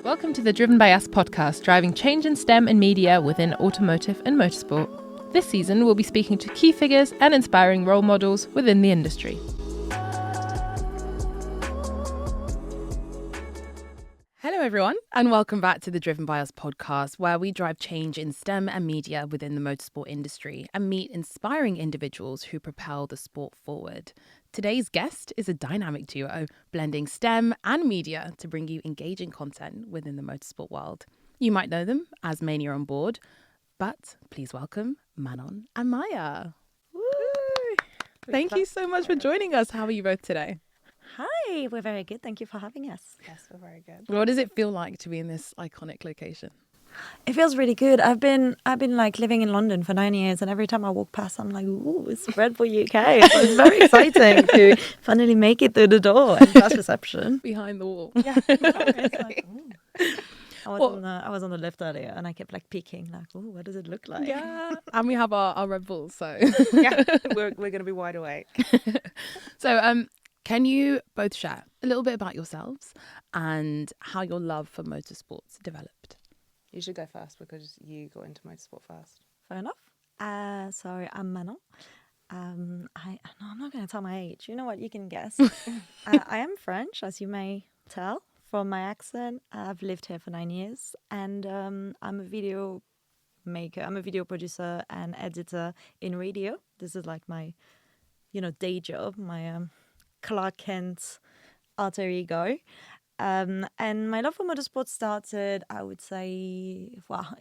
Welcome to the Driven by Us podcast, driving change in STEM and media within automotive and motorsport. This season, we'll be speaking to key figures and inspiring role models within the industry. Hello, everyone, and welcome back to the Driven by Us podcast, where we drive change in STEM and media within the motorsport industry and meet inspiring individuals who propel the sport forward. Today's guest is a dynamic duo, blending STEM and media to bring you engaging content within the motorsport world. You might know them as Maia on board, but please welcome Manon and Maia. Woo! Thank you so much for joining us. How are you both today? Hi, we're very good. Thank you for having us. Yes, we're very good. What does it feel like to be in this iconic location? It feels really good. I've been like living in London for 9 years, and every time I walk past, I'm like, ooh, it's Red Bull UK. So it's very exciting to finally make it through the door and class reception. Behind the wall. Yeah, it's like, I was on the lift earlier, and I kept like peeking, like, ooh, what does it look like? Yeah, and we have our Red Bulls, so Yeah, we're going to be wide awake. So, can you both share a little bit about yourselves and how your love for motorsports developed? You should go first because you got into motorsport first. Fair enough. So I'm Manon. No, I'm not going to tell my age. You know what? You can guess. I am French, as you may tell from my accent. I've lived here for 9 years, and I'm a video maker. I'm a video producer and editor in radio. This is like my, day job. My Clark Kent alter ego. And my love for motorsport started, I would say,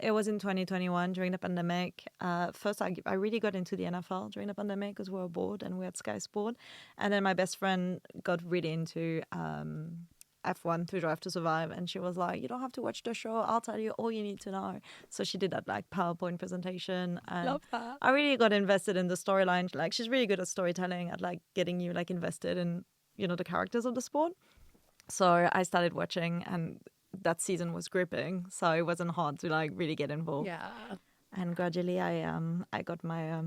it was in 2021 during the pandemic. First, I really got into the NFL during the pandemic because we were bored and we had Sky Sport. And then my best friend got really into F1 through Drive to Survive. And she was like, you don't have to watch the show. I'll tell you all you need to know. So she did that like PowerPoint presentation. And Love that. I really got invested in the storyline. Like, she's really good at storytelling, at like getting you like invested in, the characters of the sport. So I started watching, and that season was gripping. So it wasn't hard to like really get involved. Yeah. And gradually, I got my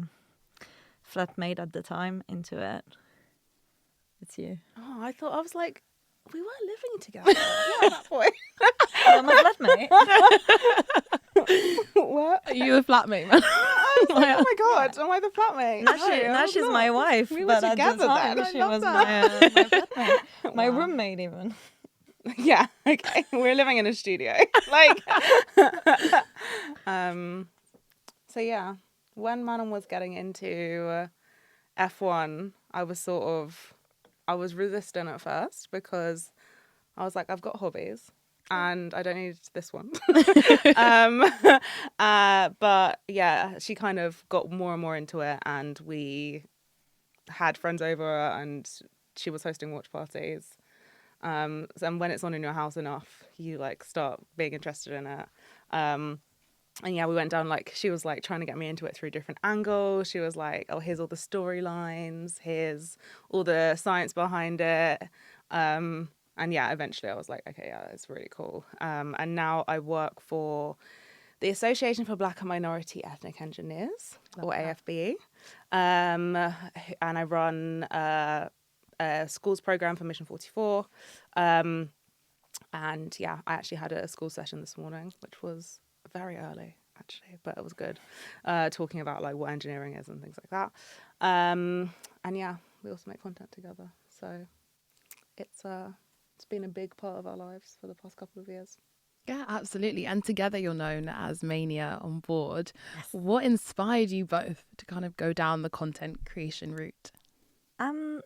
flatmate at the time into it. It's you. Oh, I was like, we weren't living together at that point. Oh, my flatmate. What? Are you a flatmate, man? I was like, oh my God, am I the flatmate? Now she's my wife. We were but at the together time, then. she I love was that. my flatmate. My Wow. roommate even. Yeah, okay. We're living in a studio. So yeah, when Manon was getting into F1, I was resistant at first because I was like, I've got hobbies and I don't need this one. But yeah, she kind of got more and more into it, and we had friends over and she was hosting watch parties. And when it's on in your house enough, you like start being interested in it. And yeah, we went down, like, she was like trying to get me into it through different angles. She was like, oh, here's all the storylines, here's all the science behind it. And yeah, eventually I was like, okay, yeah, it's really cool. And now I work for the Association for Black and Minority Ethnic Engineers, or AFBE. And I run a schools program for Mission 44. And yeah, I actually had a school session this morning, which was very early actually, but it was good, talking about like what engineering is and things like that. And yeah, we also make content together, so it's been a big part of our lives for the past couple of years. Yeah, absolutely. And together you're known as Maia on board. Yes. What inspired you both to kind of go down the content creation route?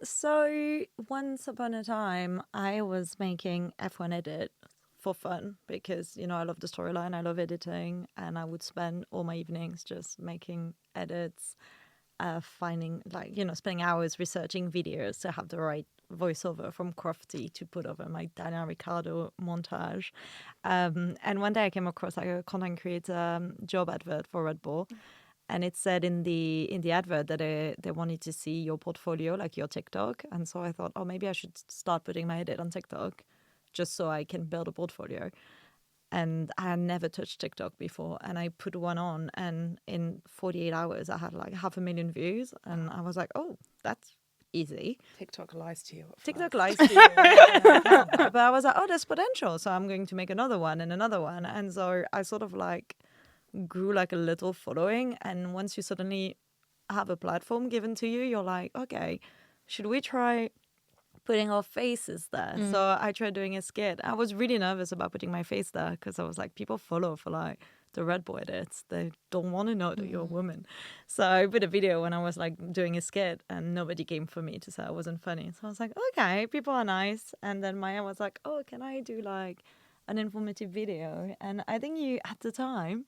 So once upon a time, I was making F1 edit for fun because, I love the storyline, I love editing, and I would spend all my evenings just making edits, finding, like, spending hours researching videos to have the right voiceover from Crofty to put over my Daniel Ricciardo montage. And one day I came across like a content creator job advert for Red Bull. And it said in the advert that they wanted to see your portfolio, like your TikTok. And so I thought, oh, maybe I should start putting my edit on TikTok just so I can build a portfolio. And I had never touched TikTok before. And I put one on, and in 48 hours, I had like 500,000 views. And I was like, oh, that's easy. TikTok lies to you. TikTok lies to you. But I was like, oh, there's potential. So I'm going to make another one and another one. And so I sort of like grew like a little following. And once you suddenly have a platform given to you, you're like, okay, should we try putting our faces there? So I tried doing a skit. I was really nervous about putting my face there because I was like, people follow for like the Red Bull edits. They don't want to know that you're a woman. So I put a video when I was like doing a skit and nobody came for me to say I wasn't funny. So I was like, okay, people are nice. And then Maia was like, oh, can I do like an informative video? And I think you, at the time,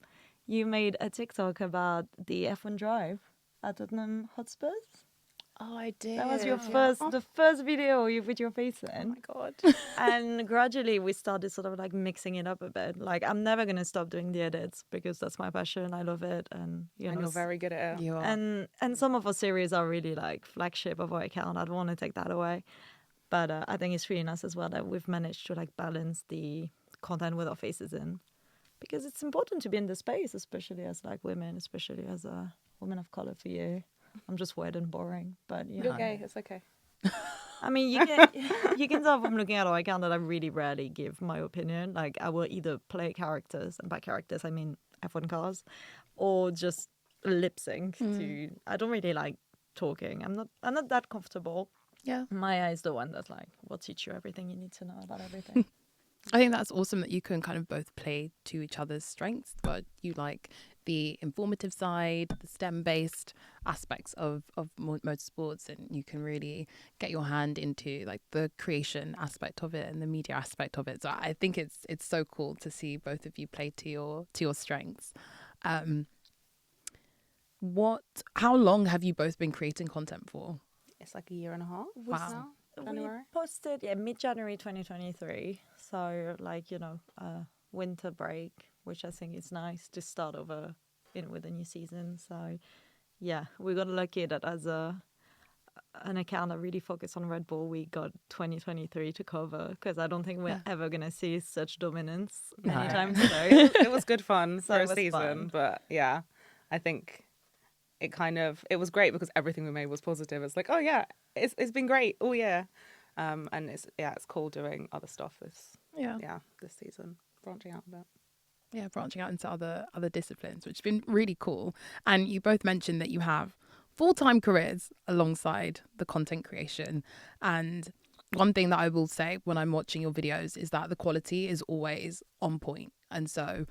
you made a TikTok about the F1 drive at Tottenham Hotspurs. Oh, I did. That was your the first video you put your face in. Oh my God. And gradually we started sort of like mixing it up a bit. Like I'm never going to stop doing the edits because that's my passion. I love it. And, you know, you're very good at it. You are. and some of our series are really like flagship of our account. I don't want to take that away. But I think it's really nice as well that we've managed to like balance the content with our faces in. Because it's important to be in the space, especially as like women, especially as a woman of color for you. I'm just weird and boring, but you know. You're gay. It's okay. I mean, you can tell from looking at our account that I really rarely give my opinion. Like I will either play characters, and by characters I mean F1 cars, or just lip sync to. I don't really like talking. I'm not that comfortable. Yeah. Maia is the one that's like, will teach you everything you need to know about everything. I think that's awesome that you can kind of both play to each other's strengths, but you like the informative side, the STEM-based aspects of motorsports, and you can really get your hand into like the creation aspect of it and the media aspect of it. So I think it's so cool to see both of you play to your strengths. How long have you both been creating content for? It's like a year and a half. Wow. Now. January. We posted mid-January 2023. So like, you know, winter break, which I think is nice to start over with a new season. So yeah, we got lucky that as an account that really focused on Red Bull, we got 2023 to cover because I don't think we're ever going to see such dominance anytime soon. It was good fun for it a was season, fun. but yeah, I think it was great because everything we made was positive. It's like, oh yeah, it's been great all year, and it's cool doing other stuff this season, branching out a bit. Yeah, branching out into other disciplines, which has been really cool. And you both mentioned that you have full-time careers alongside the content creation. And one thing that I will say when I'm watching your videos is that the quality is always on point. And so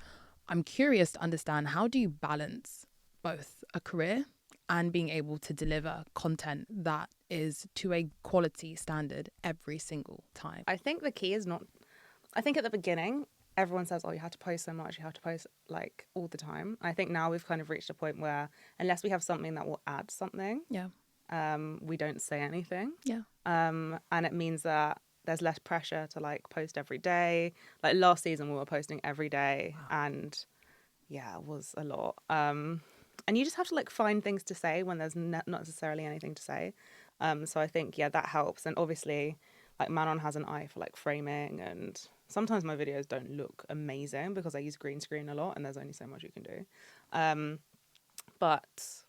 I'm curious to understand, how do you balance both a career and being able to deliver content that is to a quality standard every single time? I think the key is I think at the beginning, everyone says, oh, you have to post so much, you have to post like all the time. I think now we've kind of reached a point where unless we have something that will add something, we don't say anything. Yeah. And it means that there's less pressure to like post every day. Like last season we were posting every day. Wow. And yeah, it was a lot. And you just have to like find things to say when there's not necessarily anything to say. So I think, that helps. And obviously like Manon has an eye for like framing, and sometimes my videos don't look amazing because I use green screen a lot and there's only so much you can do. But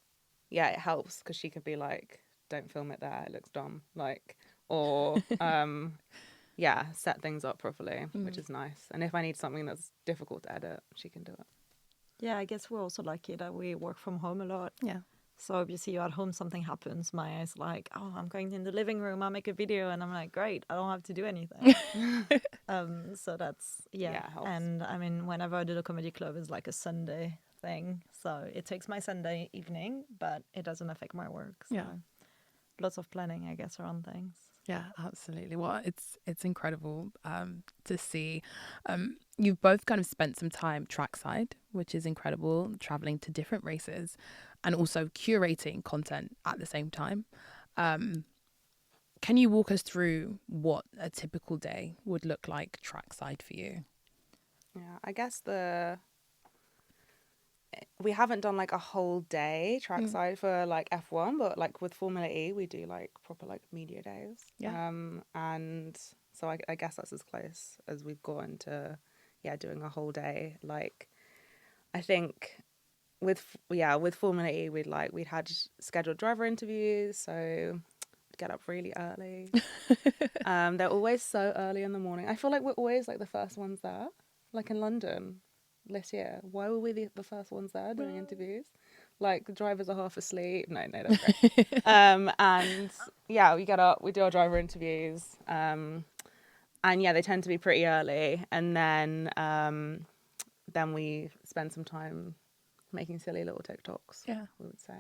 yeah, it helps because she could be like, don't film it there, it looks dumb. Like, or set things up properly, which is nice. And if I need something that's difficult to edit, she can do it. Yeah, I guess we're also lucky that we work from home a lot. Yeah. So obviously you're at home, something happens. Maia's like, oh, I'm going in the living room, I'll make a video. And I'm like, great, I don't have to do anything. So that's, helps. And I mean, whenever I do the comedy club, it's like a Sunday thing. So it takes my Sunday evening, but it doesn't affect my work. So lots of planning, I guess, around things. Yeah, absolutely. Well, it's incredible to see. You've both kind of spent some time trackside, which is incredible, traveling to different races and also curating content at the same time. Can you walk us through what a typical day would look like trackside for you? Yeah, I guess we haven't done like a whole day trackside for like F1, but like with Formula E, we do like proper like media days. Yeah. And so I guess that's as close as we've gotten to, doing a whole day. Like, I think with Formula E, we'd had scheduled driver interviews. So get up really early. They're always so early in the morning. I feel like we're always like the first ones there. Like in London this year, why were we the first ones there doing interviews? Like the drivers are half asleep. No, that's great. And yeah, we get up, we do our driver interviews, and yeah, they tend to be pretty early, and then we spend some time making silly little TikToks. Yeah, we would say,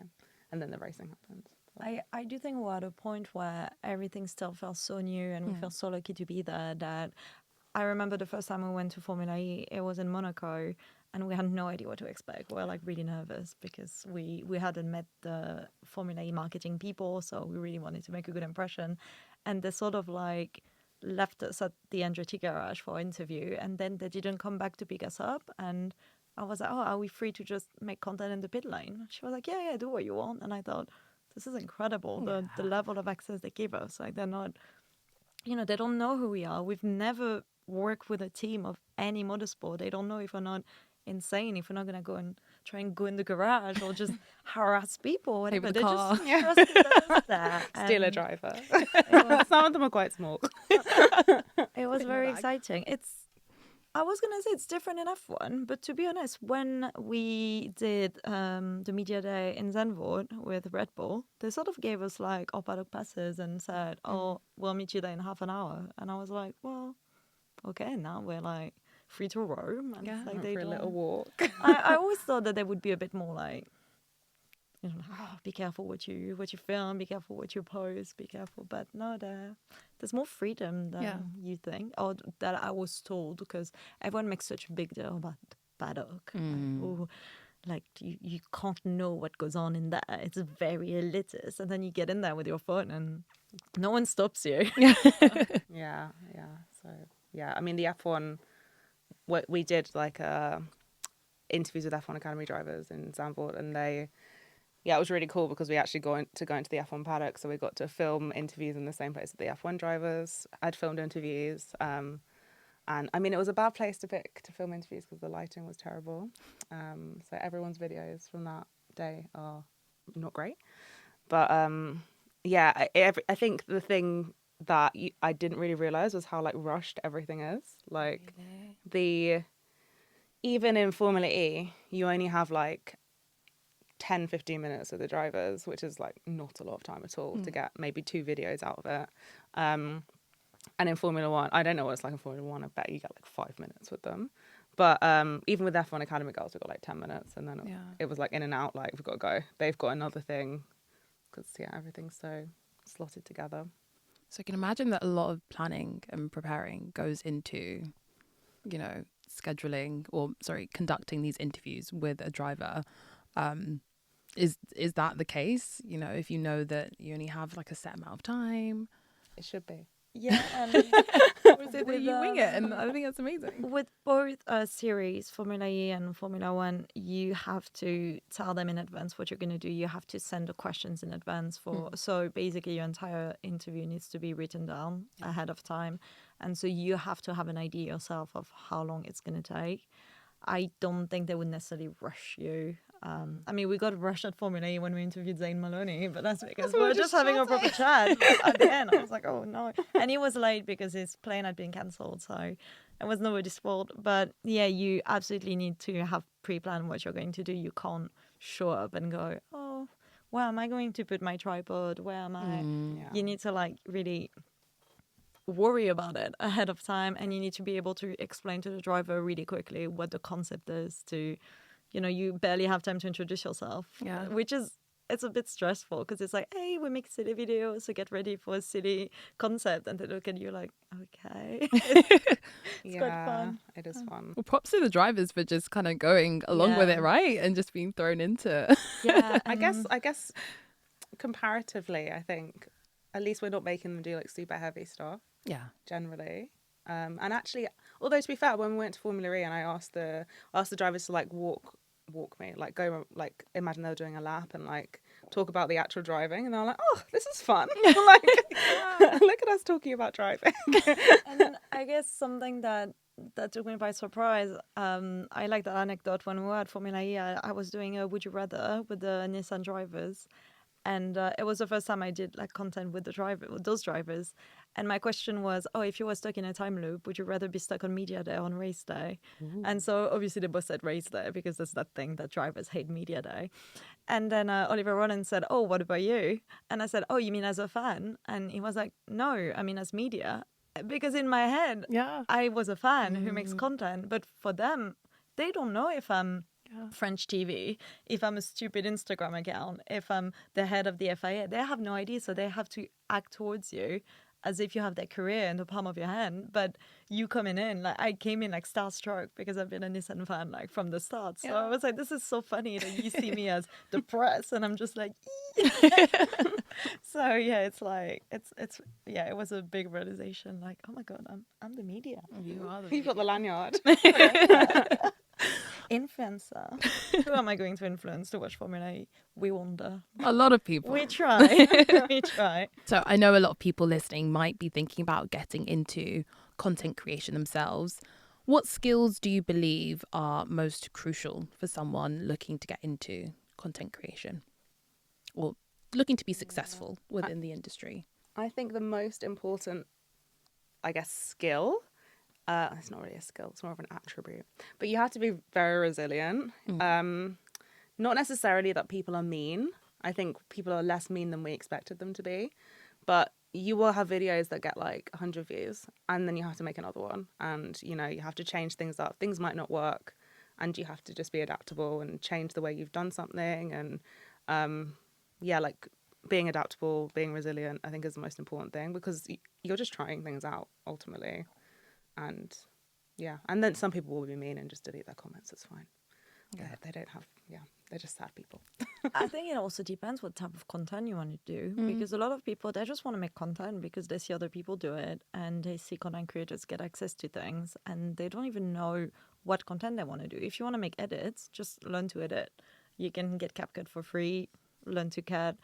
and then the racing happens. I do think we're at a point where everything still feels so new, and we feel so lucky to be there that I remember the first time we went to Formula E, it was in Monaco, and we had no idea what to expect. We were like really nervous because we hadn't met the Formula E marketing people, so we really wanted to make a good impression. And they sort of like left us at the Andretti garage for an interview, and then they didn't come back to pick us up. And I was like, oh, are we free to just make content in the pit lane? She was like, yeah, do what you want. And I thought, this is incredible, the level of access they give us. Like, they're not, they don't know who we are. We've never worked with a team of any motorsport. They don't know if we're not insane, if we're not going to go and try and go in the garage or just harass people or whatever. The They car. just trusted us there. Steal a And driver. was- Some of them are quite small. it was very exciting. I was going to say it's different in F1, but to be honest, when we did the media day in Zandvoort with Red Bull, they sort of gave us like our paddock passes and said, oh, we'll meet you there in half an hour. And I was like, well, okay, now we're like free to roam. And it's like Went for a little walk. I always thought that they would be a bit more like, be careful what you film, be careful what you post, be careful. But no, there's more freedom than you think, or that I was told, because everyone makes such a big deal about the paddock. Like, you can't know what goes on in there. It's very elitist. And then you get in there with your phone and no one stops you. Yeah. So, yeah, I mean, the F1, we did like interviews with F1 Academy drivers in Zandvoort, and it was really cool because we actually go into the F1 paddock, so we got to film interviews in the same place as the F1 drivers. I'd filmed interviews, and I mean, it was a bad place to pick to film interviews because the lighting was terrible. So everyone's videos from that day are not great. But yeah, I think the thing that I didn't really realise was how like rushed everything is. Like even in Formula E, you only have like 10-15 minutes with the drivers, which is like not a lot of time at all to get maybe 2 videos out of it. And in Formula One, I don't know what it's like in Formula One. I bet you get like 5 minutes with them. But even with F1 Academy girls, we got like 10 minutes, and then it was like in and out. Like, we've got to go. They've got another thing because everything's so slotted together. So I can imagine that a lot of planning and preparing goes into, conducting these interviews with a driver. Is that the case? If you know that you only have like a set amount of time, it should be. Yeah, and or is it that you wing it? And I think that's amazing. With both series, Formula E and Formula One, you have to tell them in advance what you're going to do. You have to send the questions in advance so basically your entire interview needs to be written down ahead of time, and so you have to have an idea yourself of how long it's going to take. I don't think they would necessarily rush you. I mean, we got rushed at Formula E when we interviewed Zayn Maloney, but that's because we were just having a proper chat. At the end, I was like, oh no. And he was late because his plane had been cancelled, so it was nobody's fault. But yeah, you absolutely need to have pre-planned what you're going to do. You can't show up and go, oh, where am I going to put my tripod? Where am I? You need to like really worry about it ahead of time, and you need to be able to explain to the driver really quickly what the concept is. To you barely have time to introduce yourself, which is, it's a bit stressful because it's like, hey, we make silly videos, so get ready for a silly concept, and they look at you like, okay. It's quite fun. It is fun. Well, props to the drivers for just kind of going along with it, right, and just being thrown into I guess comparatively, I think at least we're not making them do like super heavy stuff generally. And actually, although to be fair, when we went to Formula E and I asked the drivers to like walk me, like go, like imagine they were doing a lap and like talk about the actual driving, and they're like, oh, this is fun. Like, look at us talking about driving. And then I guess something that took me by surprise, I like that anecdote. When we were at Formula E, I was doing a Would You Rather with the Nissan drivers, And it was the first time I did like content with with those drivers. And my question was, oh, if you were stuck in a time loop, would you rather be stuck on media day or on race day? Ooh. And so obviously they both said race day because there's that thing that drivers hate media day. And then Oliver Ronan said, oh, what about you? And I said, oh, you mean as a fan? And he was like, no, I mean as media. Because in my head, Yeah. I was a fan who makes content. But for them, they don't know if I'm French TV, if I'm a stupid Instagram account, if I'm the head of the FIA. They have no idea. So they have to act towards you as if you have their career in the palm of your hand. But you coming in, like I came in like starstruck because I've been a Nissan fan like from the start. So I was like, this is so funny that you see me as the press and I'm just like, so yeah, it's like it's yeah, it was a big realization. Like, oh my god, I'm the media. You are the You've got the lanyard. Influencer. Who am I going to influence to watch Formula E? We wonder. a lot of people. We try. We try. So I know a lot of people listening might be thinking about getting into content creation themselves. What skills do you believe are most crucial for someone looking to get into content creation or looking to be successful within the industry? I think the most important, I guess, skill, it's not really a skill, it's more of an attribute, but you have to be very resilient. Not necessarily that people are mean. I think people are less mean than we expected them to be, but you will have videos that get like 100 views and then you have to make another one, and you know, you have to change things up. Things might not work and you have to just be adaptable and change the way you've done something. And like being adaptable, being resilient, I think is the most important thing, because you're just trying things out ultimately. And yeah, and then some people will be mean and just delete their comments. It's fine. Yeah. They don't have, they're just sad people. I think it also depends what type of content you want to do, because a lot of people, they just want to make content because they see other people do it and they see content creators get access to things and they don't even know what content they want to do. If you want to make edits, just learn to edit. You can get CapCut for free, learn to cut.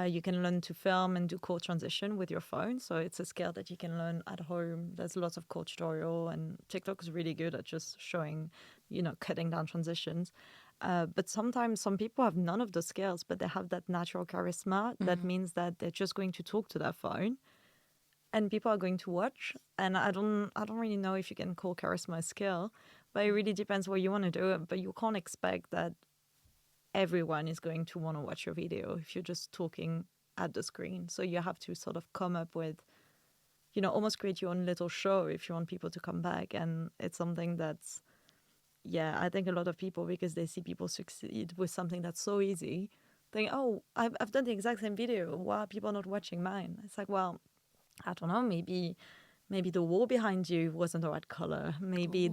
You can learn to film and do code transition with your phone. So it's a skill that you can learn at home. There's lots of code tutorial, and TikTok is really good at just showing, cutting down transitions. But sometimes some people have none of those skills, but they have that natural charisma. That means that they're just going to talk to their phone and people are going to watch. And I don't really know if you can call charisma a skill, but it really depends what you want to do. But you can't expect that everyone is going to want to watch your video if you're just talking at the screen. So you have to sort of come up with, almost create your own little show if you want people to come back. And it's something that's, I think a lot of people, because they see people succeed with something that's so easy, think, oh, I've done the exact same video. Why are people not watching mine? It's like, well, I don't know, maybe the wall behind you wasn't the right color. Maybe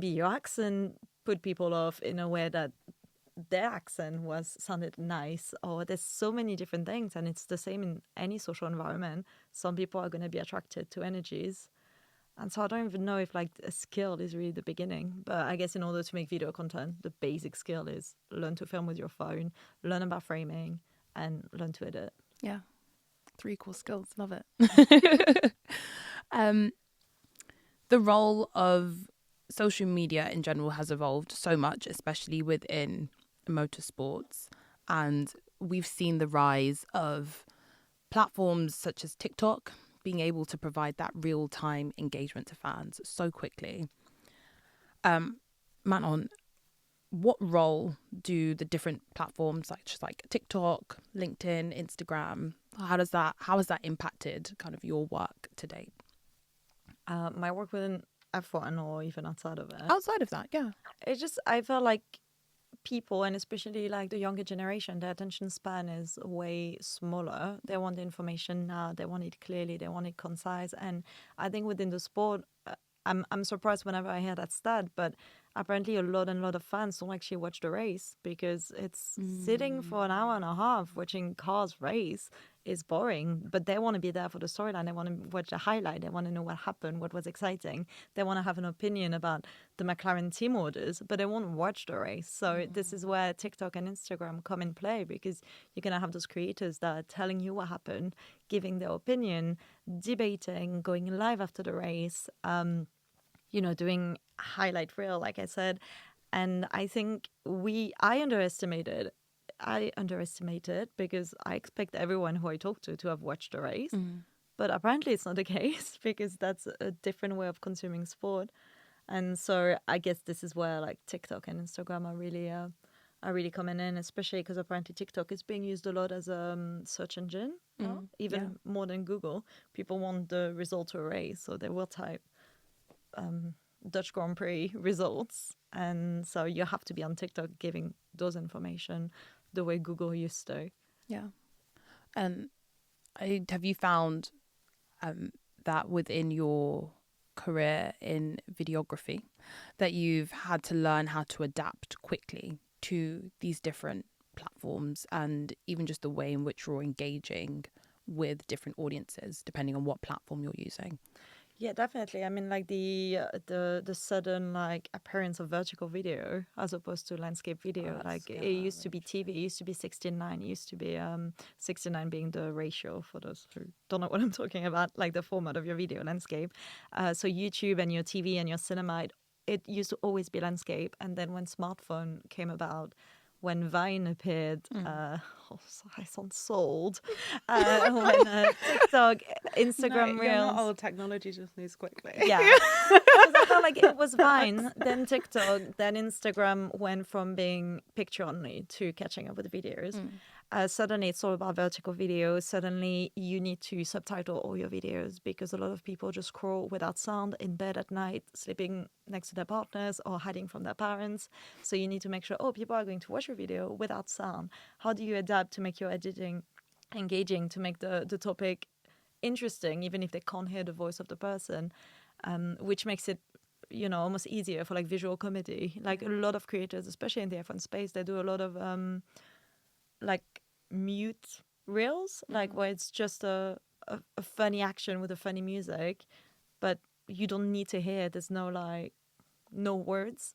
your accent put people off in a way that their accent sounded nice, or there's so many different things, and it's the same in any social environment. Some people are going to be attracted to energies, and so I don't even know if like a skill is really the beginning. But I guess in order to make video content, the basic skill is learn to film with your phone, learn about framing, and learn to edit. Yeah, 3 core skills. Love it. The role of social media in general has evolved so much, especially within motorsports, and we've seen the rise of platforms such as TikTok being able to provide that real-time engagement to fans so quickly. Manon, what role do the different platforms such as like TikTok, LinkedIn, Instagram, how has that impacted kind of your work to date? My work within F1 or even outside of it. Outside of that, yeah. It's just, I feel like people, and especially like the younger generation, their attention span is way smaller. They want the information now. They want it clearly. They want it concise. And I think within the sport, I'm surprised whenever I hear that stat, but apparently a lot of fans don't actually watch the race because it's sitting for an hour and a half watching cars race is boring. But they want to be there for the storyline. They want to watch the highlight. They want to know what happened, what was exciting. They want to have an opinion about the McLaren team orders, but they won't watch the race. So this is where TikTok and Instagram come in play, because you're going to have those creators that are telling you what happened, giving their opinion, debating, going live after the race, doing highlight reel, like I said. And I think I underestimated I underestimate it because I expect everyone who I talk to have watched the race. But apparently it's not the case because that's a different way of consuming sport. And so I guess this is where like TikTok and Instagram are really coming in, especially because apparently TikTok is being used a lot as a search engine, even more than Google. People want the result to a race, so they will type Dutch Grand Prix results. And so you have to be on TikTok giving those information the way Google used to. Yeah. And have you found that within your career in videography that you've had to learn how to adapt quickly to these different platforms and even just the way in which you're engaging with different audiences depending on what platform you're using? Yeah, definitely. I mean, like the sudden like appearance of vertical video as opposed to landscape video. Like it used to be TV, it used to be 16:9, it used to be 16:9 being the ratio for those who don't know what I'm talking about, like the format of your video landscape. So YouTube and your TV and your cinema, it used to always be landscape. And then when smartphone came about, when Vine appeared, I sound sold. When TikTok, Instagram Reels. Reels. You're not old. Technology just moves quickly. Yeah. Because I felt like it was Vine, then TikTok, then Instagram went from being picture only to catching up with videos. Suddenly it's all about vertical video. Suddenly you need to subtitle all your videos because a lot of people just scroll without sound in bed at night, sleeping next to their partners or hiding from their parents. So you need to make sure, people are going to watch your video without sound. How do you adapt to make your editing engaging, to make the topic interesting, even if they can't hear the voice of the person, which makes it, almost easier for like visual comedy. Like a lot of creators, especially in the F1 space, they do a lot of like mute reels, like where it's just a funny action with a funny music, but you don't need to hear. There's no words.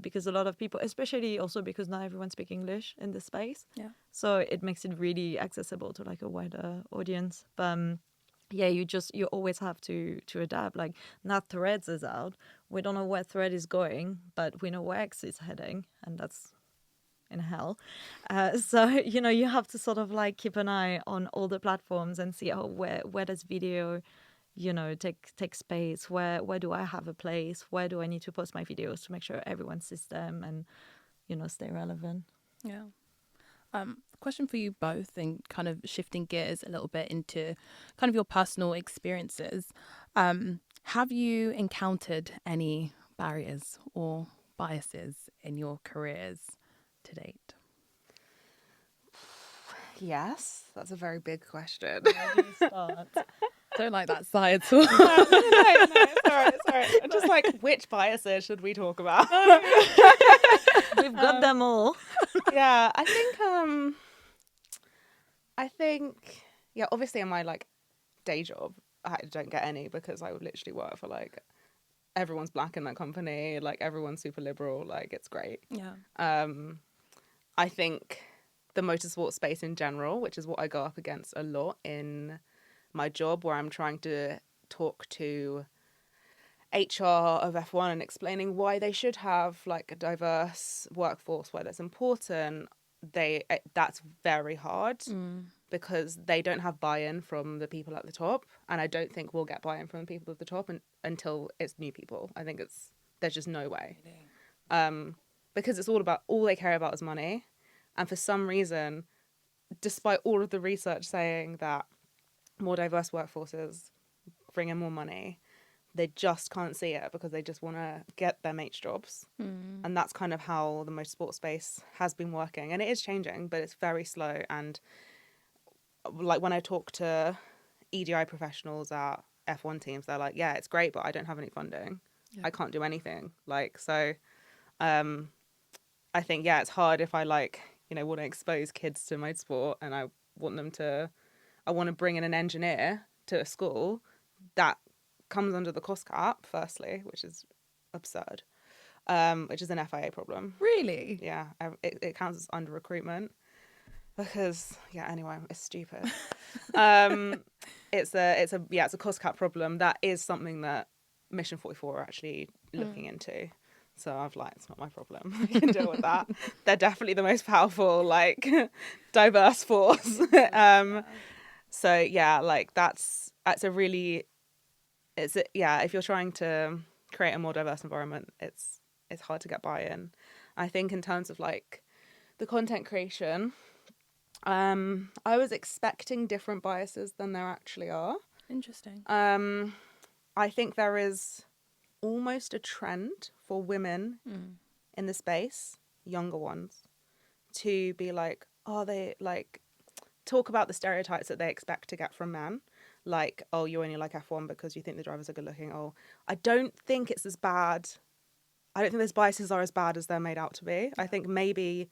Because a lot of people, especially also because not everyone speaks English in this space, so it makes it really accessible to like a wider audience. But you always have to adapt. Like now Threads is out. We don't know where Thread is going, but we know where X is heading, and that's in hell. So you have to sort of like keep an eye on all the platforms and see where does video take space, where do I have a place, where do I need to post my videos to make sure everyone sees them and stay relevant. Question for you both, and kind of shifting gears a little bit into kind of your personal experiences. Have you encountered any barriers or biases in your careers to date? Yes, that's a very big question. Where do you start? Don't like that sigh at all. no, sorry. I'm just like, which biases should we talk about? We've got them all. Yeah, I think, obviously in my like day job, I don't get any because I would literally work for like everyone's black in that company, like everyone's super liberal, like it's great. Yeah. I think the motorsport space in general, which is what I go up against a lot in my job, where I'm trying to talk to HR of F1 and explaining why they should have like a diverse workforce, why that's important. That's very hard because they don't have buy-in from the people at the top, and I don't think we'll get buy-in from the people at the top until it's new people. I think there's just no way, because it's all they care about is money, and for some reason, despite all of the research saying that more diverse workforces bring in more money, they just can't see it because they just want to get their mates jobs. And that's kind of how the motorsport space has been working. And it is changing, but it's very slow. And like when I talk to EDI professionals at F1 teams, they're like, yeah, it's great, but I don't have any funding. Yeah. I can't do anything. I think, it's hard if I want to expose kids to motorsport and I want to bring in an engineer to a school that comes under the cost cap, firstly, which is absurd, which is an FIA problem. Really? Yeah, it counts as under recruitment because anyway, it's stupid. It's a cost cap problem. That is something that Mission 44 are actually looking into. So I've like, it's not my problem. I can deal with that. They're definitely the most powerful, like, diverse force. So yeah, like that's a really, if you're trying to create a more diverse environment, it's hard to get buy-in. I think in terms of like the content creation, I was expecting different biases than there actually are. Interesting. I think there is almost a trend for women in the space, younger ones, to be like, they like talk about the stereotypes that they expect to get from men. Like, oh, you only like F1 because you think the drivers are good looking. Oh, I don't think it's as bad. I don't think those biases are as bad as they're made out to be. I think maybe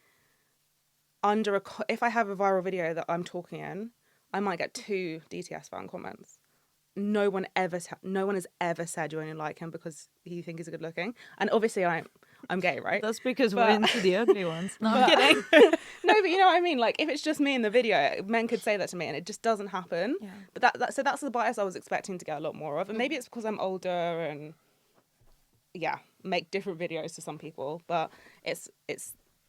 if I have a viral video that I'm talking in, I might get 2 DTS fan comments. No one has ever said you only like him because you think he's good looking. And obviously I'm gay, right? That's because we're into the ugly ones. No, I'm kidding. No, but you know what I mean? Like, if it's just me in the video, men could say that to me and it just doesn't happen. Yeah. But so that's the bias I was expecting to get a lot more of. And maybe it's because I'm older and, make different videos to some people. But it's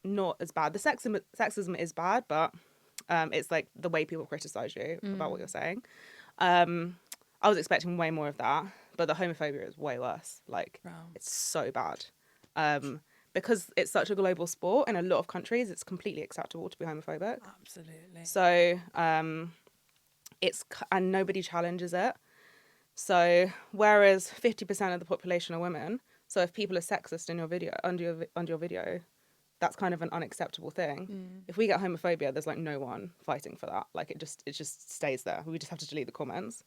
not as bad. The sexism is bad, but it's like the way people criticize you about what you're saying. I was expecting way more of that, but the homophobia is way worse. Like, It's so bad. Because it's such a global sport, in a lot of countries, it's completely acceptable to be homophobic. Absolutely. So, and nobody challenges it. So, whereas 50% of the population are women, so if people are sexist in your video, under your video, that's kind of an unacceptable thing. If we get homophobia, there's like no one fighting for that. Like, it just stays there. We just have to delete the comments.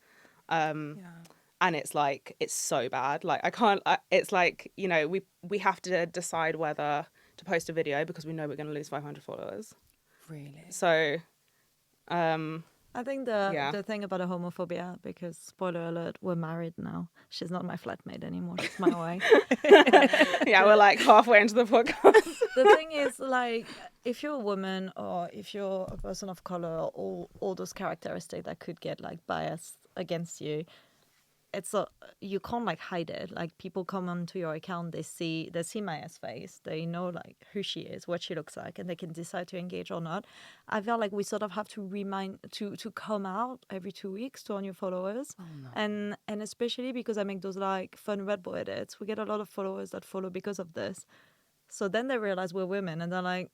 And it's like, it's so bad. Like, it's like, we have to decide whether to post a video because we know we're going to lose 500 followers. Really? So, I think the thing about the homophobia, because spoiler alert, we're married now. She's not my flatmate anymore. She's my wife. Yeah, we're like halfway into the podcast. The thing is, like, if you're a woman or if you're a person of color, all those characteristics that could get like biased against you, you can't like hide it. Like, people come onto your account, they see Maia's face, they know like who she is, what she looks like, and they can decide to engage or not. I feel like we sort of have to remind to come out every 2 weeks to our new followers. Oh, no. And especially because I make those like fun Red Bull edits, we get a lot of followers that follow because of this. So then they realize we're women and they're like,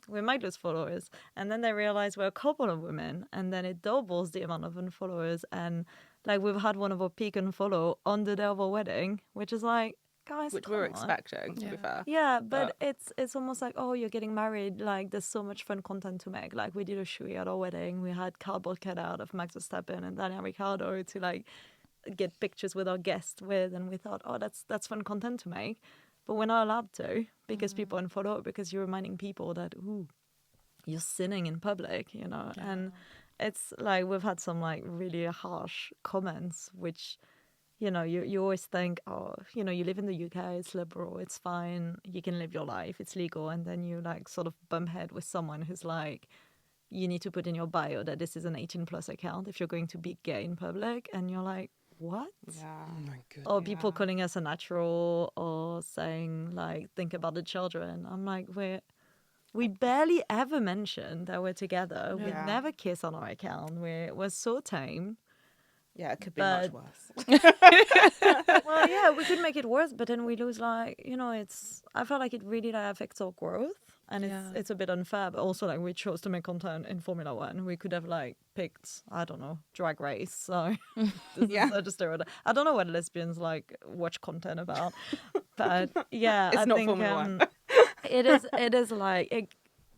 we might lose followers. And then they realize we're a couple of women, and then it doubles the amount of unfollowers. And like, we've had one of our peak unfollow on the day of our wedding, which is like, guys, which we were expecting, to be fair. Yeah, but it's almost like, oh, you're getting married. Like, there's so much fun content to make. Like, we did a shoey at our wedding. We had cardboard cutout of Max Verstappen and Daniel Ricciardo to like get pictures with our guests with, and we thought, oh, that's fun content to make. But we're not allowed to because people unfollow, because you're reminding people that, you're sinning in public, Yeah. And it's like, we've had some like really harsh comments, which, you always think, oh, you live in the UK, it's liberal, it's fine, you can live your life, it's legal. And then you like sort of bump head with someone who's like, you need to put in your bio that this is an 18+ account if you're going to be gay in public. And you're like, what? Yeah. Oh my goodness. Or people calling us a natural, or saying like, think about the children. I'm like, we barely ever mention that we're together. Yeah. We never kiss on our account. We're so tame. Yeah, it could be much worse. Well, yeah, we could make it worse, but then we lose like, I feel like it really like affects our growth. And it's a bit unfair, but also like, we chose to make content in Formula One. We could have like picked, I don't know, Drag Race. So this is such a stereotype. I don't know what lesbians like watch content about, but yeah, It's I not think Formula One. it is like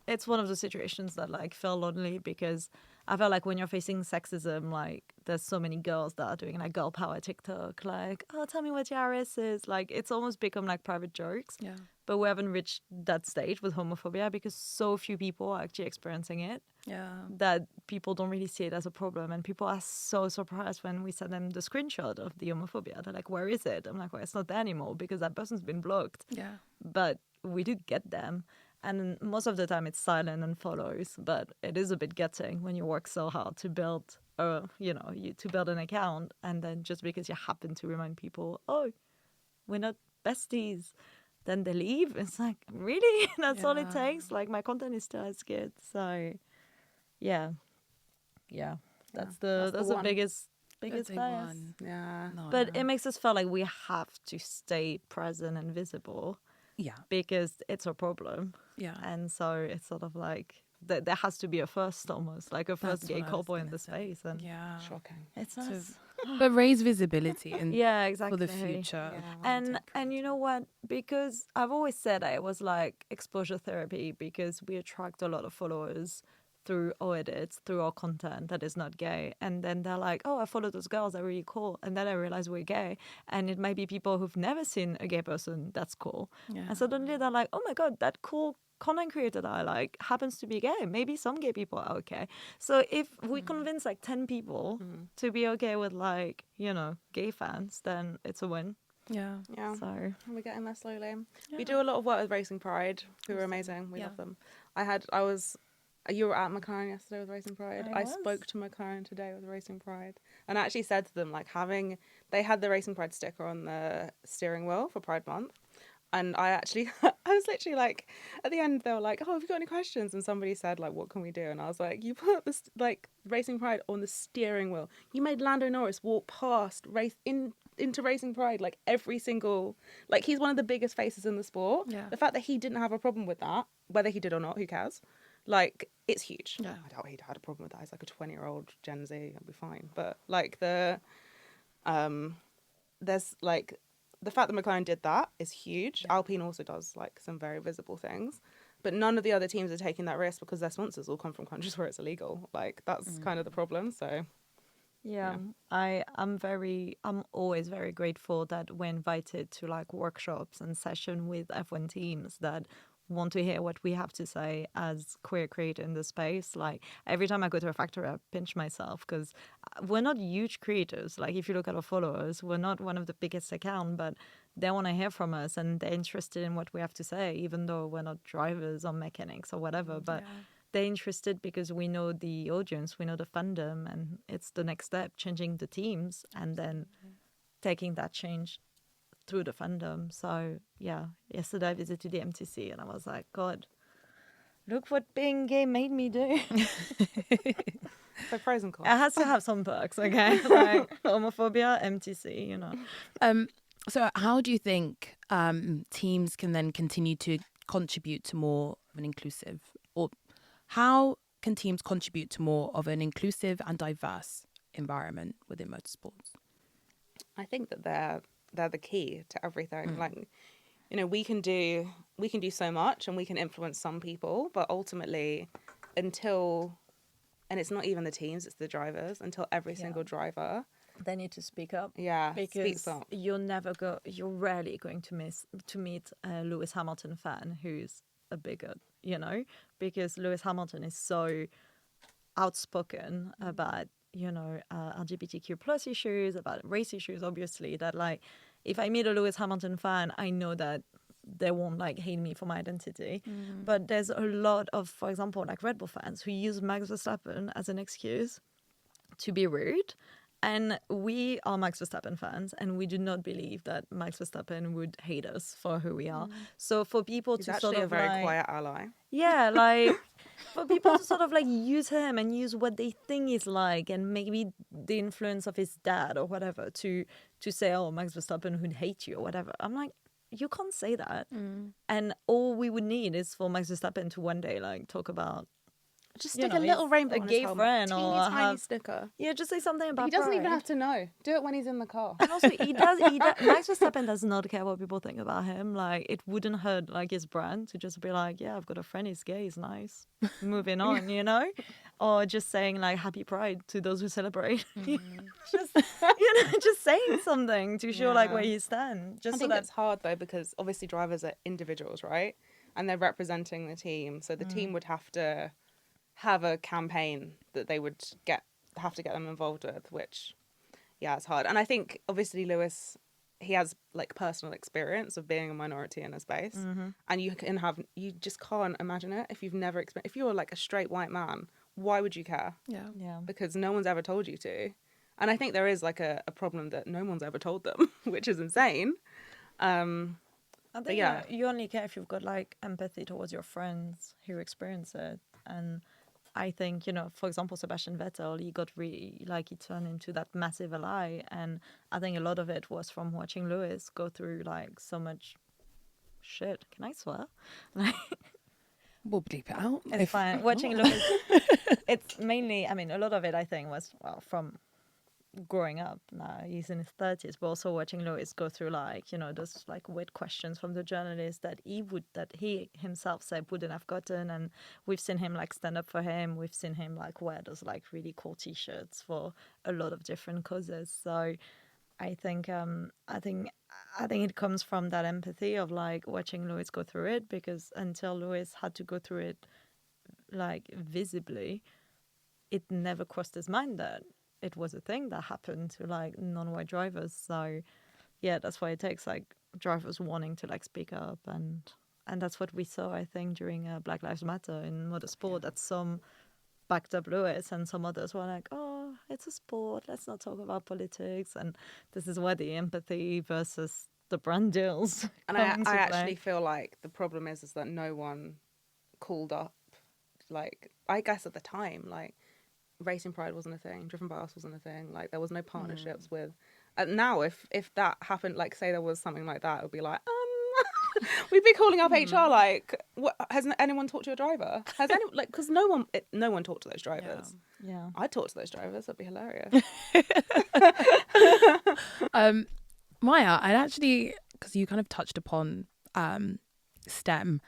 it's one of the situations that like feel lonely, because I feel like when you're facing sexism, like, there's so many girls that are doing like girl power TikTok, like, oh, tell me what your RS is. Like, it's almost become like private jokes. Yeah. But we haven't reached that stage with homophobia because so few people are actually experiencing it. Yeah. That people don't really see it as a problem. And people are so surprised when we send them the screenshot of the homophobia. They're like, where is it? I'm like, well, it's not there anymore because that person's been blocked. Yeah. But we do get them. And most of the time it's silent and follows. But it is a bit gutting when you work so hard to build, to build an account. And then just because you happen to remind people, oh, we're not besties. Then they leave. It's like, really? That's all it Yeah. takes? Like, my content is still as good. So, yeah. That's the one. biggest That's a bias. one. Yeah. No, But no. it makes us feel like we have to stay present and visible Yeah. because it's a problem. Yeah. And so it's sort of like there has to be a first, almost like a first That's gay what I was couple in gonna the say. space. And Yeah. Shocking. it's So- us. But raise visibility and Yeah, for exactly. the future. Yeah. And you know what? Because I've always said it was like exposure therapy because we attract a lot of followers through our edits, through our content that is not gay. And then they're like, oh, I follow those girls, they're really cool. And then I realize we're gay. And it might be people who've never seen a gay person that's cool. Yeah. And suddenly they're like, oh my God, that cool content creator that I like happens to be gay. Maybe some gay people are okay. So if we convince like 10 people to be okay with like, you know, gay fans, then it's a win. Yeah. Yeah. So We're getting there slowly. Yeah. We do a lot of work with Racing Pride, who are amazing. We Yeah. love them. You were at McLaren yesterday with Racing Pride. I I was. spoke to McLaren today with Racing Pride. And I actually said to them, like, they had the Racing Pride sticker on the steering wheel for Pride Month. And I was literally like, at the end, they were like, oh, have you got any questions? And somebody said, like, what can we do? And I was like, you put this, like, Racing Pride on the steering wheel. You made Lando Norris walk past into Racing Pride, like, every single, like, he's one of the biggest faces in the sport. Yeah. The fact that he didn't have a problem with that, whether he did or not, who cares? Like, it's huge. Yeah. I doubt he'd had a problem with that. He's like a 20-year-old Gen Z, I'll be fine. But, like, there's, like, the fact that McLaren did that is huge. Yeah. Alpine also does, like, some very visible things. But none of the other teams are taking that risk because their sponsors all come from countries where it's illegal. Like, that's kind of the problem, so... yeah. I'm always very grateful that we're invited to like workshops and session with F1 teams that want to hear what we have to say as queer creator in the space. Like every time I go to a factory, I pinch myself because we're not huge creators. Like if you look at our followers, we're not one of the biggest account, but they want to hear from us and they're interested in what we have to say, even though we're not drivers or mechanics or whatever. But they're interested because we know the audience, we know the fandom, and it's the next step, changing the teams and then taking that change through the fandom. So yeah, yesterday I visited the MTC and I was like, God, look what being gay made me do. So pros and cons. It has to have some perks, okay? Like homophobia, MTC, you know. So how do you think teams can then continue to contribute to more of an inclusive, or how can teams contribute to more of an inclusive and diverse environment within motorsports? I think that they're the key to everything. Like, you know, we can do so much and we can influence some people, but ultimately and it's not even the teams, it's the drivers, until every single driver, They need to speak up. yeah, Because speaks up. you're rarely going to meet a Lewis Hamilton fan who's a bigot, you know, because Lewis Hamilton is so outspoken about, you know, LGBTQ plus issues, about race issues, obviously, that like, if I meet a Lewis Hamilton fan, I know that they won't like hate me for my identity. But there's a lot of, for example, like Red Bull fans who use Max Verstappen as an excuse to be rude. And we are Max Verstappen fans, and we do not believe that Max Verstappen would hate us for who we are. So for people He's to actually sort a of very like, quiet ally. yeah, like for people to sort of like use him and use what they think he's like, and maybe the influence of his dad or whatever to say, oh, Max Verstappen would hate you or whatever. I'm like, you can't say that. And all we would need is for Max Verstappen to one day like talk about, Just you stick know, a little he's rainbow a on gay his helmet. friend Teeny or tiny have- sticker. yeah, just say something about He doesn't even pride. have to know. Do it when he's in the car. And also, Max Verstappen does not care what people think about him. Like, it wouldn't hurt, like, his brand to just be like, yeah, I've got a friend, he's gay, he's nice. Moving on, you know? Or just saying, like, happy pride to those who celebrate. Just, you know, just saying something to show, like, where you stand. Just I so think that... it's hard, though, because obviously drivers are individuals, right? And they're representing the team. So the team would have to have a campaign that they would have to get them involved with, which, yeah, it's hard. And I think, obviously, Lewis, he has, like, personal experience of being a minority in a space. And you just can't imagine it if you've never experienced. If you're, like, a straight white man, why would you care? Yeah. Because no one's ever told you to. And I think there is, like, a problem that no one's ever told them, which is insane. I But think yeah, you only care if you've got like empathy towards your friends who experience it. And I think, for example, Sebastian Vettel, he got really, like, he turned into that massive ally. And I think a lot of it was from watching Lewis go through like so much shit. Can I swear? Like, We'll bleep it out. it's If fine. Watching Lewis, it's mainly, I mean, a lot of it I think was, well, from growing up. Now he's in his 30s, but also watching Lewis go through like, those like weird questions from the journalist that he himself said wouldn't have gotten. And we've seen him like stand up for him. We've seen him like wear those like really cool t-shirts for a lot of different causes. So I think I think it comes from that empathy of like watching Lewis go through it, because until Lewis had to go through it like visibly, it never crossed his mind that it was a thing that happened to like non-white drivers. So yeah, that's why it takes like drivers wanting to like speak up, and that's what we saw, I think, during Black Lives Matter in motorsport. That some backed up Lewis and some others were like, oh, it's a sport, let's not talk about politics. And this is where the empathy versus the brand deals and come I into play. actually feel like the problem is that no one called up, like, I guess at the time, like, Racing Pride wasn't a thing, Driven by Us wasn't a thing, like, there was no partnerships with, now if that happened, like, say there was something like that, it would be like, we'd be calling up HR like, what, has anyone talked to your driver? Has anyone, like, because no one talked to those drivers. Yeah. I'd talk to those drivers, that'd be hilarious. Maia, I'd actually, because you kind of touched upon STEM,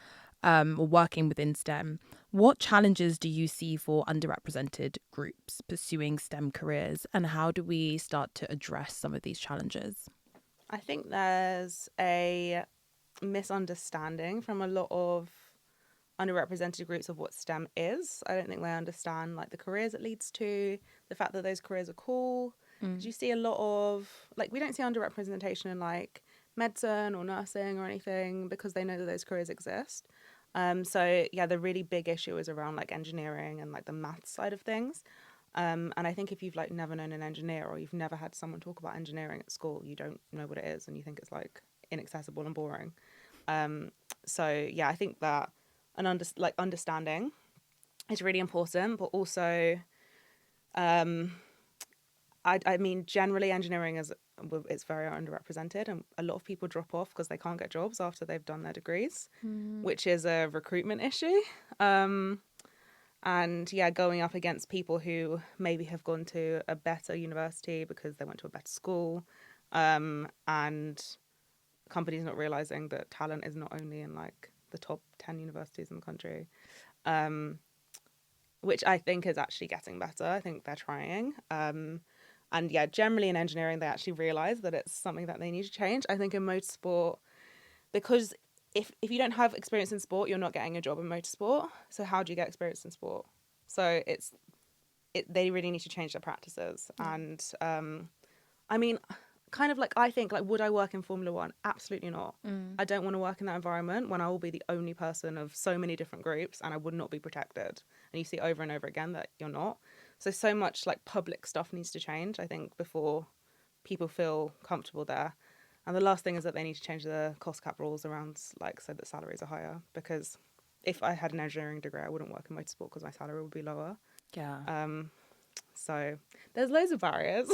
or working within STEM, what challenges do you see for underrepresented groups pursuing STEM careers, and how do we start to address some of these challenges? I think there's a misunderstanding from a lot of underrepresented groups of what STEM is. I don't think they understand like the careers it leads to, the fact that those careers are cool. Because you see a lot of, like, we don't see underrepresentation in like medicine or nursing or anything because they know that those careers exist. So yeah, the really big issue is around like engineering and like the maths side of things. And I think if you've like never known an engineer, or you've never had someone talk about engineering at school, you don't know what it is and you think it's like inaccessible and boring. So yeah, I think that understanding is really important, but also I mean, generally engineering it's very underrepresented, and a lot of people drop off because they can't get jobs after they've done their degrees, which is a recruitment issue. And yeah, going up against people who maybe have gone to a better university because they went to a better school, and companies not realizing that talent is not only in like the top 10 universities in the country, which I think is actually getting better. I think they're trying. And yeah, generally in engineering, they actually realize that it's something that they need to change. I think in motorsport, because if you don't have experience in sport, you're not getting a job in motorsport. So how do you get experience in sport? So they really need to change their practices. And I mean, kind of like, I think like, would I work in Formula One? Absolutely not. I don't want to work in that environment when I will be the only person of so many different groups and I would not be protected. And you see over and over again that you're not. So much like public stuff needs to change, I think, before people feel comfortable there. And the last thing is that they need to change the cost cap rules around, like, so that salaries are higher. Because if I had an engineering degree, I wouldn't work in motorsport because my salary would be lower. Yeah. So there's loads of barriers.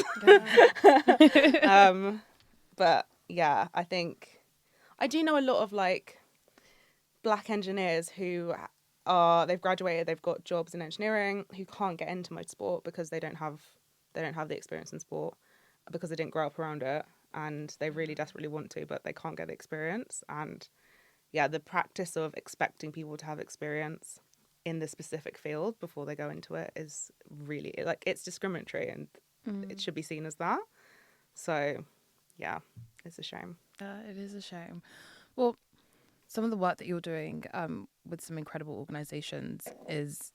But yeah, I think I do know a lot of like black engineers who they've graduated, they've got jobs in engineering, who can't get into motorsport because they don't have the experience in sport, because they didn't grow up around it, and they really desperately want to, but they can't get the experience. And yeah, the practice of expecting people to have experience in the specific field before they go into it is really, like, it's discriminatory, and it should be seen as that. So yeah, it's a shame. It is a shame. Well, some of the work that you're doing with some incredible organisations is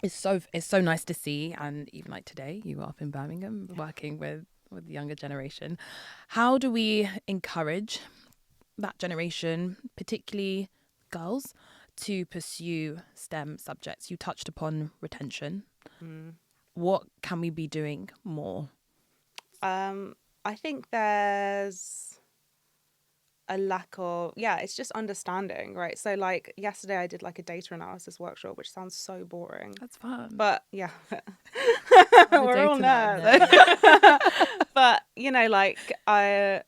so nice to see. And even like today, you were up in Birmingham working with the younger generation. How do we encourage that generation, particularly girls, to pursue STEM subjects? You touched upon retention. What can we be doing more? I think there's a lack of, it's just understanding, right? So like yesterday I did like a data analysis workshop, which sounds so boring. That's fun. But yeah, I'm a we're all data nerds. But you know, like I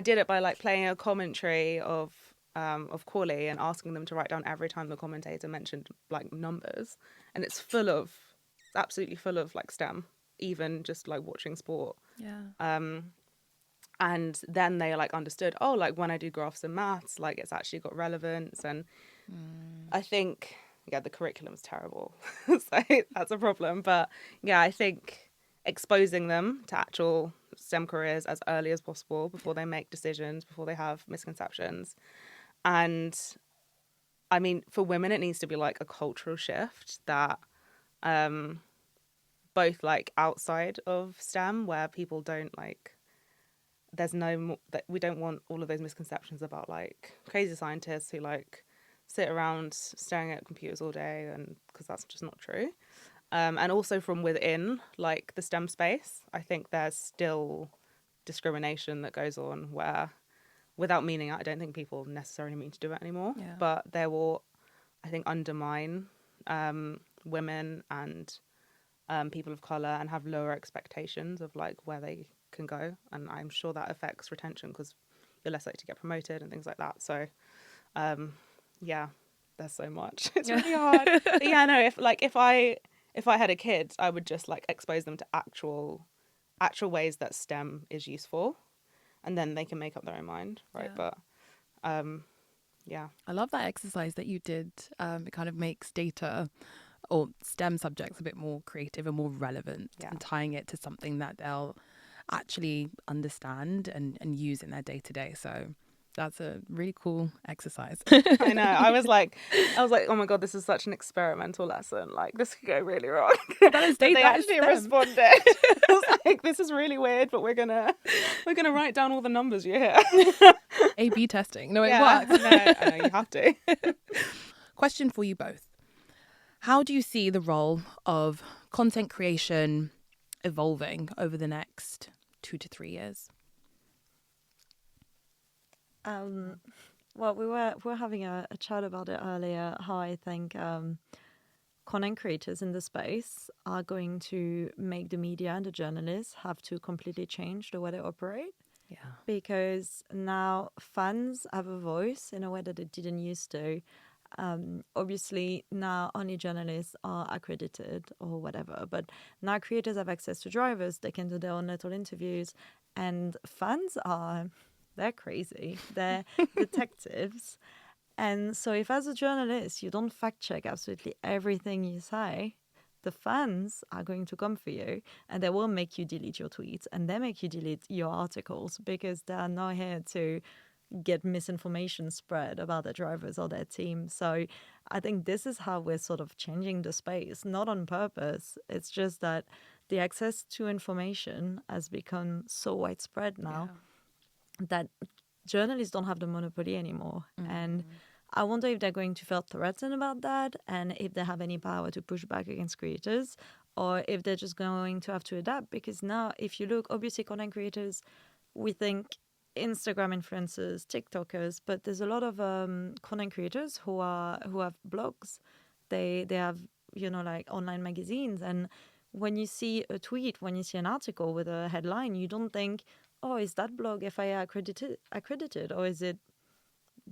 did it by like playing a commentary of Corley and asking them to write down every time the commentator mentioned like numbers, and it's absolutely full of like STEM, even just like watching sport. Yeah. And then they like understood, oh, like when I do graphs and maths, like it's actually got relevance. And I think, the curriculum's terrible. So that's a problem. But yeah, I think exposing them to actual STEM careers as early as possible before they make decisions, before they have misconceptions. And I mean, for women, it needs to be like a cultural shift that both like outside of STEM, where people don't like, there's no, that we don't want all of those misconceptions about like crazy scientists who like sit around staring at computers all day, and because that's just not true. And also from within like the STEM space, I think there's still discrimination that goes on where, without meaning it, I don't think people necessarily mean to do it anymore, but they will, I think, undermine women and people of colour and have lower expectations of like where they can go, and I'm sure that affects retention because you're less likely to get promoted and things like that. So there's so much. It's really hard. But yeah, no, if I had a kid, I would just like expose them to actual ways that STEM is useful, and then they can make up their own mind, right? But I love that exercise that you did. It kind of makes data or STEM subjects a bit more creative and more relevant, and tying it to something that they'll actually understand and use in their day-to-day. So that's a really cool exercise. I know. I was like, oh my God, this is such an experimental lesson. Like, this could go really wrong. That is data. They actually responded. I was like, this is really weird, but we're gonna write down all the numbers you hear. A/B testing. No, it works. No, I know, you have to. Question for you both. How do you see the role of content creation evolving over the next 2 to 3 years? Well, we were having a chat about it earlier, how I think content creators in the space are going to make the media and the journalists have to completely change the way they operate. Yeah. Because now fans have a voice in a way that they didn't used to. Obviously, now only journalists are accredited or whatever, but now creators have access to drivers. They can do their own little interviews, and fans they're crazy. They're detectives. And so if as a journalist, you don't fact check absolutely everything you say, the fans are going to come for you, and they will make you delete your tweets, and they make you delete your articles, because they are not here to get misinformation spread about their drivers or their team. So I think this is how we're sort of changing the space, not on purpose. It's just that the access to information has become so widespread now that journalists don't have the monopoly anymore. And I wonder if they're going to feel threatened about that, and if they have any power to push back against creators, or if they're just going to have to adapt. Because now, if you look, obviously content creators, we think Instagram influencers, TikTokers, but there's a lot of content creators who have blogs. They have, like online magazines, and when you see a tweet, when you see an article with a headline, you don't think, oh, is that blog FIA accredited, or is it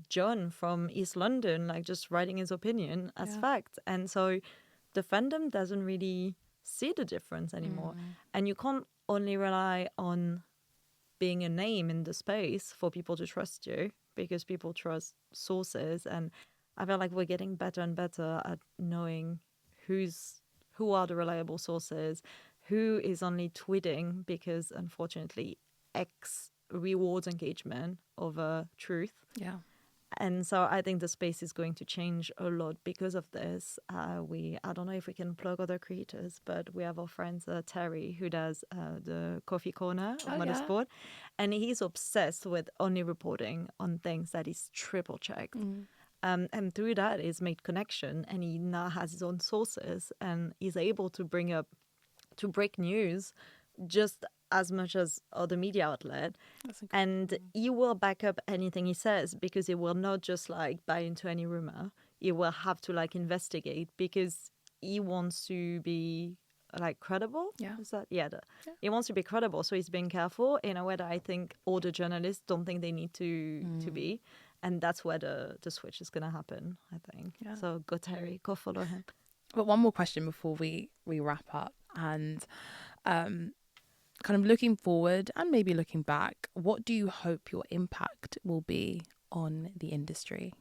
John from East London, like just writing his opinion as fact? And so the fandom doesn't really see the difference anymore. And you can't only rely on being a name in the space for people to trust you, because people trust sources. And I feel like we're getting better and better at knowing who are the reliable sources, who is only tweeting because unfortunately X rewards engagement over truth. Yeah. And so I think the space is going to change a lot because of this. I don't know if we can plug other creators, but we have our friend Terry, who does the Coffee Corner of Motorsport. And he's obsessed with only reporting on things that is triple checked. And through that, he's made connection, and he now has his own sources, and he's able to break news just as much as other media outlet. That's And he will back up anything he says, because he will not just like buy into any rumor. He will have to like investigate, because he wants to be like credible. Yeah. Is that he wants to be credible, so he's being careful in a way that I think all the journalists don't think they need to be. And that's where the switch is going to happen, I think. Yeah. So go Terry, go follow him. But one more question before we wrap up, and kind of looking forward and maybe looking back, what do you hope your impact will be on the industry?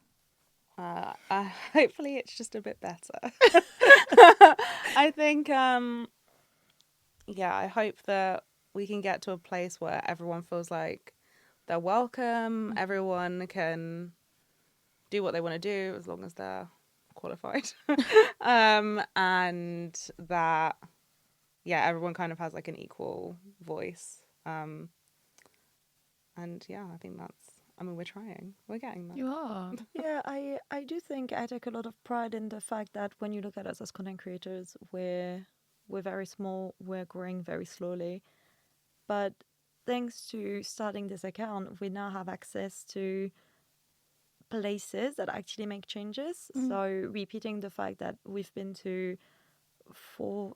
Hopefully it's just a bit better. I think, I hope that we can get to a place where everyone feels like they're welcome. Everyone can do what they want to do as long as they're qualified. And that, everyone kind of has like an equal voice. And I think we're trying. We're getting there. You are. Yeah, I do think I take a lot of pride in the fact that when you look at us as content creators, we're very small, we're growing very slowly. But thanks to starting this account, we now have access to places that actually make changes. So repeating the fact that we've been to four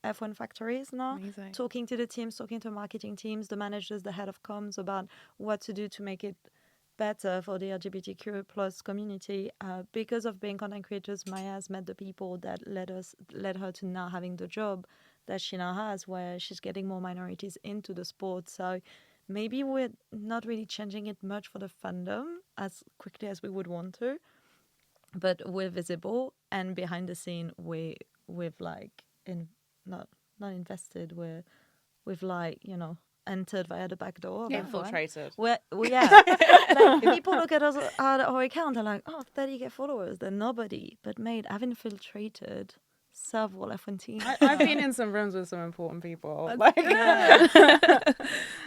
F1 factories now, Amazing. talking to the teams, talking to marketing teams, the managers, the head of comms, about what to do to make it better for the LGBTQ plus community. Because of being content creators, Maia has met the people that led her to now having the job that she now has, where she's getting more minorities into the sport. So maybe we're not really changing it much for the fandom as quickly as we would want to, but we're visible, and behind the scene we've like not invested, we've like, entered via the back door of F1. Infiltrated. Like, people look at us at our account, they're like, oh, 30K followers, they're nobody. But mate, I've infiltrated several F1 teams. I've been in some rooms with some important people.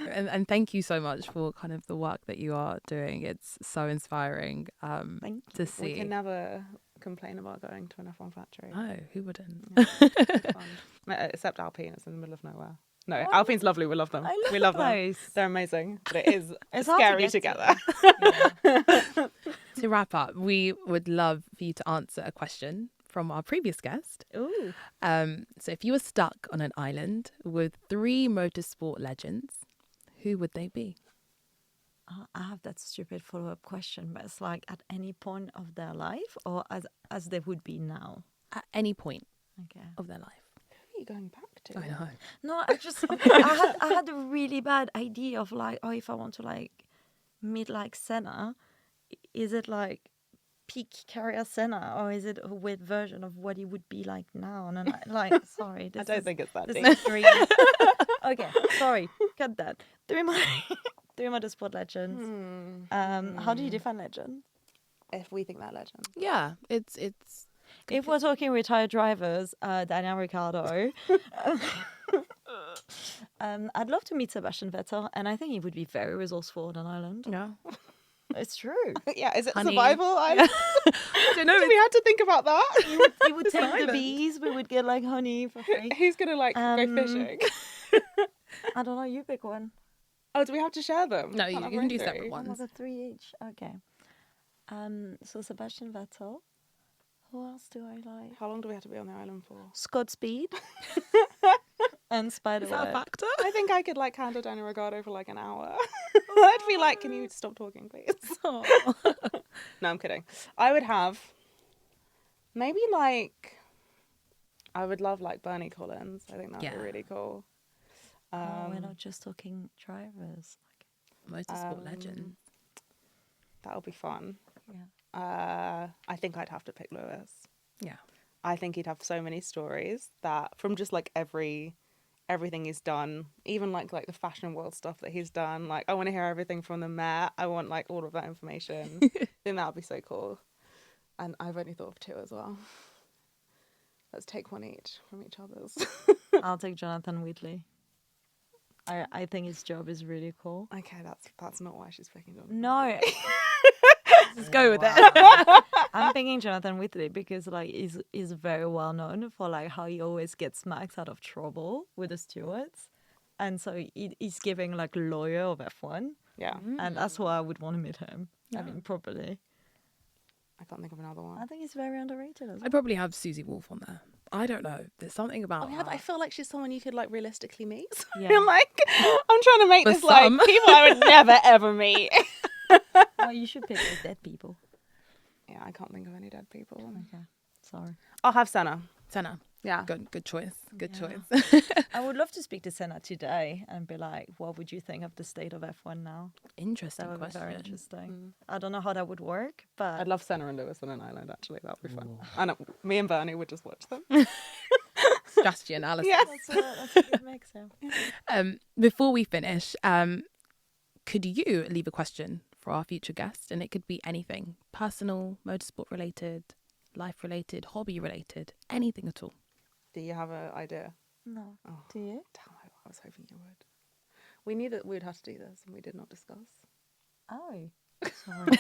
And thank you so much for kind of the work that you are doing. It's so inspiring to see. We can never complain about going to an F1 factory. No, who wouldn't? It's fun. Except Alpine, it's in the middle of nowhere. No, Alpine's lovely. We love them. We love them. They're amazing. But it is scary to get there. To wrap up, we would love for you to answer a question from our previous guest. Ooh. So if you were stuck on an island with 3 motorsport legends, who would they be? I have that stupid follow-up question, but it's like at any point of their life, or as they would be now? At any point of their life. Who are you going back to? I know. No, I had a really bad idea of like, oh, if I want to like meet like Senna, is it like peak career Senna, or is it a weird version of what he would be like now? And I'm like, sorry, I don't think it's that deep. Is three. Okay, sorry, cut that. Three motorsport legends. How do you define legend? If we think that legend. Yeah, it's. If we're talking retired drivers, Daniel Ricciardo. I'd love to meet Sebastian Vettel, and I think he would be very resourceful on an island. Yeah. It's true. Yeah, is it Honey. survival? I don't know. We had to think about that. He would take the bees. We would get like honey for free. Who's gonna like go fishing? I don't know. You pick one. Oh, do we have to share them? No, you can do separate Oh, ones. 3 each. Okay. So Sebastian Vettel. Who else do I like? How long do we have to be on the island for? Scott Speed. And Spider. Is that a factor? I think I could like handle Daniel Ricciardo for like an hour. I'd be like, can you stop talking, please? Oh. No, I'm kidding. I would have maybe like, I would love like Bernie Collins. I think that would be really cool. We're not just talking drivers. Motorsport legend. That would be fun. Yeah. I think I'd have to pick Lewis. Yeah. I think he'd have so many stories that from just like everything he's done, even like the fashion world stuff that he's done. Like I want to hear everything from the Met. I want like all of that information. I think that would be so cool. And I've only thought of 2 as well. Let's take one each from each other's. I'll take Jonathan Whitley. I think his job is really cool. Okay, that's not why she's picking Jonathan. No. Just go with it. I'm thinking Jonathan Whitley because like he's very well known for like how he always gets Max out of trouble with the stewards. and so he's giving like lawyer of F1, Yeah. and that's why I would want to meet him. Yeah. I mean, properly. I can't think of another one. I think he's very underrated as well. I'd probably have Susie Wolf on there. I don't know. There's something about Oh yeah, but I feel like she's someone you could like realistically meet. So Yeah. you're like, I'm trying to make For this like some. people I would never ever meet. Well, you should pick the dead people. Yeah, I can't think of any dead people. Okay, sorry. I'll have Senna. Senna. Yeah. Good choice. Good Yeah. choice. I would love to speak to Senna today and be like, what would you think of the state of F1 now? Interesting That would question. be very interesting. I don't know how that would work, but I'd love Senna and Lewis on an island. Actually, that'd be fun. And me and Bernie would just watch them. Strategy analysis. Yes. that's a good mix. Yeah. Before we finish, could you leave a question for our future guest? And it could be anything: personal, motorsport related, life related, hobby related, anything at all. Do you have an idea? No. Oh. Do you? Damn, I was hoping you would. We knew that we'd have to do this, and we did not discuss. Oh, sorry.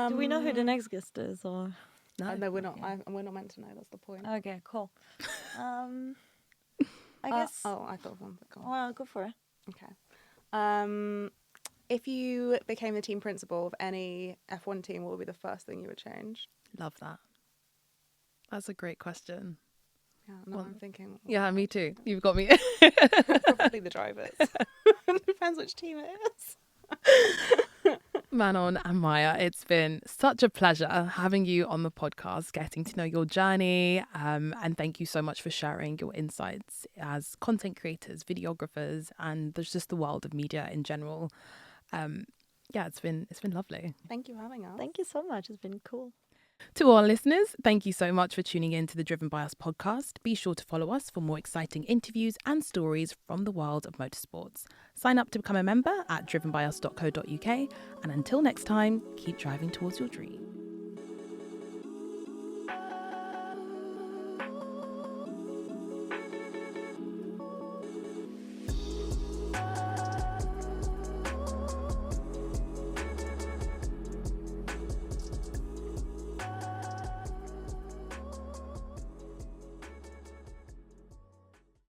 Do we know who the next guest is, or? No, we're not. Okay. We're not meant to know. That's the point. Okay, cool. I guess. Oh, I thought of one. But go on. Well, go for it. Okay. If you became the team principal of any F1 team, what would be the first thing you would change? Love that. That's a great question. Yeah, no, Well, I'm thinking. Yeah, me too. You've got me. Probably the drivers. Depends which team it is. Manon and Maia, it's been such a pleasure having you on the podcast, getting to know your journey, and thank you so much for sharing your insights as content creators, videographers, and there's just the world of media in general. Yeah, it's been lovely. Thank you for having us. Thank you so much. It's been cool. To all listeners, thank you so much for tuning in to the Driven by Us podcast. Be sure to follow us for more exciting interviews and stories from the world of motorsports. Sign up to become a member at drivenbyus.co.uk. And until next time, keep driving towards your dream.